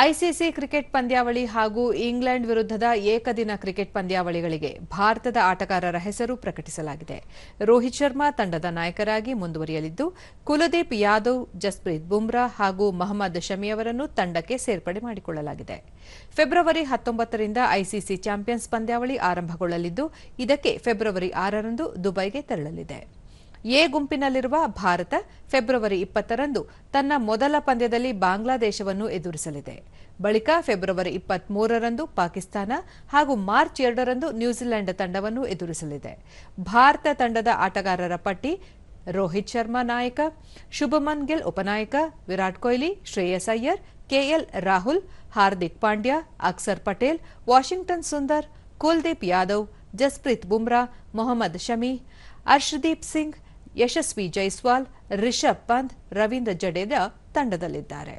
ICC cricket ಪಂದ್ಯಾವಳಿ ಹಾಗೂ England ವಿರುದ್ಧದ ಏಕದಿನ ಕ್ರಿಕೆಟ್ ಪಂದ್ಯಾವಳಿಗಳಿಗೆ ಭಾರತದ ಆಟಗಾರರ ಹೆಸರು ಪ್ರಕಟಿಸಲಾಗಿದೆ. ರೋಹಿತ್ ಶರ್ಮಾ ತಂಡದ ನಾಯಕರಾಗಿ ಮುಂದುವರಿಯಲಿದ್ದು, ಕುಲದೀಪ್ ಯಾದವ್, ಜಸ್ಪ್ರೀತ್ ಬುಮ್ರಾ ಹಾಗೂ ಮೊಹಮ್ಮದ್ ಶಮಿ ಅವರನ್ನು ತಂಡಕ್ಕೆ ಸೇರ್ಪಡೆ ಮಾಡಿಕೊಳ್ಳಲಾಗಿದೆ. ಫೆಬ್ರವರಿ 19ರಿಂದ ಐಸಿಸಿ ಚಾಂಪಿಯನ್ಸ್ ಪಂದ್ಯಾವಳಿ ಆರಂಭಗೊಳ್ಳಲಿದ್ದು, ಇದಕ್ಕೆ ಫೆಬ್ರವರಿ 6ರಂದು ದುಬೈಗೆ ತೆರಳಲಿದೆ. ಎ ಗುಂಪಿನಲ್ಲಿರುವ ಭಾರತ ಫೆಬ್ರವರಿ 20ರಂದು ತನ್ನ ಮೊದಲ ಪಂದ್ಯದಲ್ಲಿ ಬಾಂಗ್ಲಾದೇಶವನ್ನು ಎದುರಿಸಲಿದೆ. ಬಳಿಕ ಫೆಬ್ರವರಿ 23ರಂದು ಪಾಕಿಸ್ತಾನ ಹಾಗೂ ಮಾರ್ಚ್ 2ರಂದು ನ್ಯೂಜಿಲೆಂಡ್ ತಂಡವನ್ನು ಎದುರಿಸಲಿದೆ. ಭಾರತ ತಂಡದ ಆಟಗಾರರ ಪಟ್ಟಿ: ರೋಹಿತ್ ಶರ್ಮಾ ನಾಯಕ, ಶುಭಮನ್ ಗಿಲ್ ಉಪನಾಯಕ, ವಿರಾಟ್ ಕೊಹ್ಲಿ, ಶ್ರೇಯಸ್ ಅಯ್ಯರ್, ಕೆಎಲ್ ರಾಹುಲ್, ಹಾರ್ದಿಕ್ ಪಾಂಡ್ಯ, ಅಕ್ಸರ್ ಪಟೇಲ್, ವಾಷಿಂಗ್ಟನ್ ಸುಂದರ್, ಕುಲ್ದೀಪ್ ಯಾದವ್, ಜಸ್ಪ್ರೀತ್ ಬುಮ್ರಾ, ಮೊಹಮ್ಮದ್ ಶಮಿ, ಅರ್ಶದೀಪ್ ಸಿಂಗ್, ಯಶಸ್ವಿ ಜೈಸ್ವಾಲ್, ರಿಷಬ್ ಪಂತ್, ರವೀಂದ್ರ ಜಡೇಜಾ ತಂಡದಲ್ಲಿದ್ದಾರೆ.